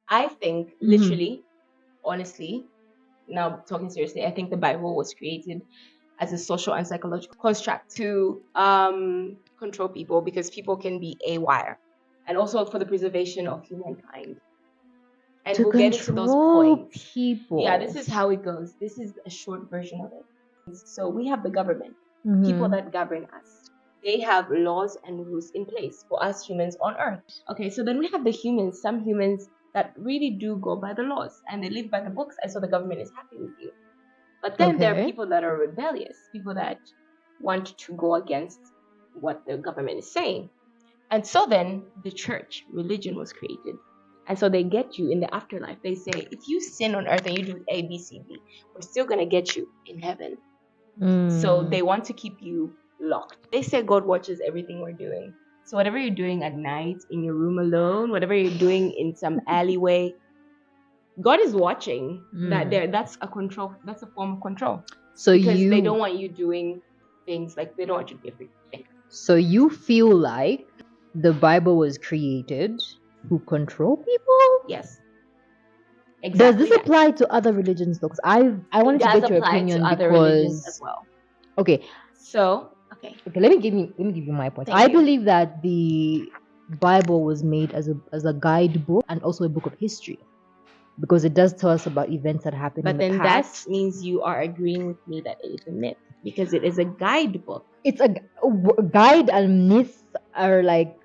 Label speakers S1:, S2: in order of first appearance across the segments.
S1: I think, literally, honestly, now talking seriously, I think the Bible was created as a social and psychological construct to control people, because people can be haywire, and also for the preservation of humankind. And
S2: To
S1: we'll get into those
S2: control
S1: points.
S2: people.
S1: Yeah, this is how it goes. This is a short version of it. So we have the government, people
S2: Mhm.
S1: that govern us. They have laws and rules in place for us humans on Earth. Okay, so then we have the humans, some humans that really do go by the laws and they live by the books, and so the government is happy with you. But then there are
S2: Okay.
S1: people that are rebellious, people that want to go against what the government is saying. And so then the church, religion was created. And so they get you in the afterlife. They say, if you sin on earth and you do A, B, C, D, we're still going to get you in heaven. So they want to keep you locked. They say God watches everything we're doing. So whatever you're doing at night, in your room alone, whatever you're doing in some alleyway, God is watching. That's a control. That's a form of control.
S2: So
S1: Because
S2: you
S1: they don't want you doing things like, they don't want you to be a freak thinker.
S2: So you feel like the Bible was created to control people?
S1: Yes.
S2: Does
S1: Exactly.
S2: this apply to other religions though? 'Cause I wanted to get your opinion
S1: to other religions
S2: because
S1: as well.
S2: okay,
S1: Okay.
S2: let me give you my point.
S1: Thank
S2: I
S1: you.
S2: believe that the Bible was made as a guidebook and also a book of history because it does tell us about events that happened
S1: But
S2: in the
S1: then
S2: past.
S1: that means you are agreeing with me that it is a myth, because it is a guidebook.
S2: It's a guide and myth are like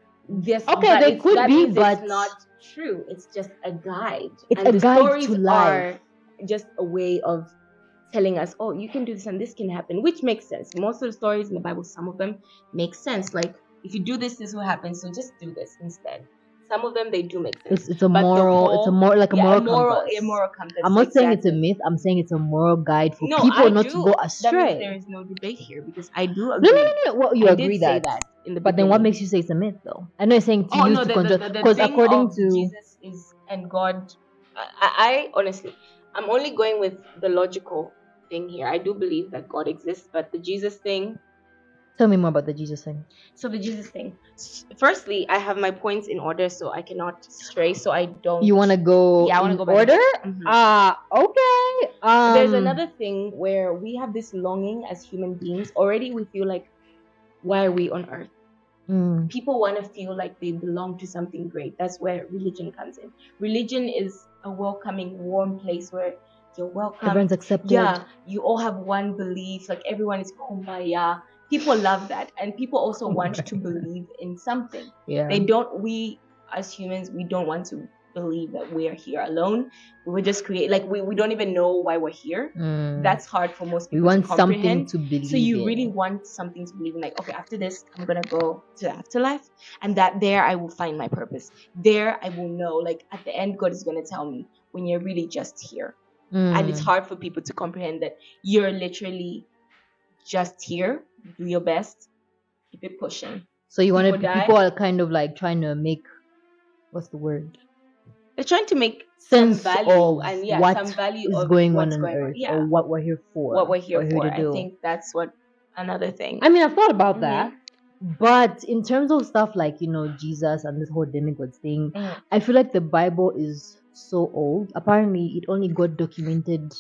S1: Yes.
S2: okay,
S1: but
S2: they
S1: it's-
S2: could
S1: that
S2: be,
S1: means
S2: but
S1: it's not true. It's just a guide.
S2: It's
S1: and
S2: a
S1: the
S2: guide
S1: stories
S2: to life.
S1: are just a way of telling us, oh, you can do this and this can happen, which makes sense. Most of the stories in the Bible, some of them make sense. Like, if you do this, this will happen. So just do this instead. Some of them, they do make sense.
S2: It's a
S1: But the
S2: moral. It's a
S1: whole-
S2: more like a
S1: yeah,
S2: moral
S1: a moral,
S2: compass.
S1: a moral compass.
S2: I'm not saying it's a
S1: exactly.
S2: myth. I'm saying it's a moral guide for
S1: No,
S2: people
S1: I
S2: not
S1: do.
S2: to go
S1: That
S2: astray.
S1: means there is no debate here, because I do
S2: No,
S1: agree.
S2: no, no, no. Well, you
S1: I
S2: agree
S1: did say
S2: that.
S1: that in the
S2: But then what
S1: beginning.
S2: makes you say it's a myth, though? I know you're saying to
S1: Oh
S2: use
S1: no,
S2: to control.
S1: the
S2: Because
S1: thing
S2: according
S1: of
S2: to
S1: Jesus is and God, I honestly, I'm only going with the logical thing here. I do believe that God exists, but the Jesus thing.
S2: tell me more about the Jesus thing.
S1: So the Jesus thing. Firstly, I have my points in order, so I cannot stray. So I don't.
S2: You want to go
S1: Yeah, I want
S2: in
S1: to go by the
S2: order?
S1: book.
S2: Okay.
S1: There's another thing where we have this longing as human beings. Already, we feel like, why are we on Earth? People want to feel like they belong to something great. That's where religion comes in. Religion is a welcoming, warm place where you're welcome.
S2: Everyone's accepted.
S1: Yeah, you all have one belief. Like, everyone is kumbaya. People love that, and people also want to believe in something.
S2: Yeah.
S1: We as humans, we don't want to believe that we are here alone. We just create, like, we don't even know why we're here. That's hard for most people.
S2: We want
S1: to comprehend.
S2: something to believe
S1: So you
S2: in.
S1: really want something to believe in, like, okay, after this, I'm gonna go to the afterlife, and that there I will find my purpose. There I will know, like, at the end, God is gonna tell me when you're really just here. And it's hard for people to comprehend that you're literally just here. Do your best, keep it pushing.
S2: So you want to?
S1: People die.
S2: People are kind of like trying to make, what's the word?
S1: They're trying to make
S2: Sense
S1: some value
S2: of
S1: and
S2: what
S1: some value
S2: is
S1: of
S2: going
S1: what's
S2: on
S1: going
S2: Earth,
S1: Yeah,
S2: or what we're here for.
S1: what we're here for.
S2: to do.
S1: I think that's what another thing.
S2: I mean, I've thought about that, but in terms of stuff like Jesus and this whole demigod thing, I feel like the Bible is so old. Apparently, it only got documented.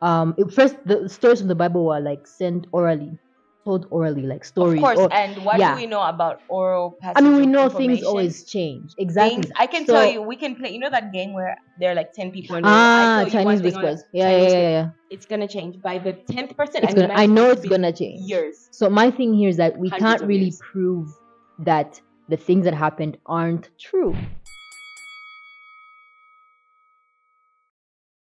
S2: First the stories from the Bible were like sent orally, told orally, like stories.
S1: Of course, and what
S2: yeah.
S1: do we know about oral passage?
S2: I mean, we
S1: of
S2: know things
S1: information?
S2: always change. Exactly.
S1: Things, I can tell you, we can play. You know that game where there are like 10 people in the room?
S2: Chinese whispers. Yeah.
S1: It's gonna change by the 10th person.
S2: I know it's gonna change.
S1: Years.
S2: So my thing here is that we
S1: Hundreds
S2: can't
S1: of
S2: really
S1: years.
S2: prove that the things that happened aren't true.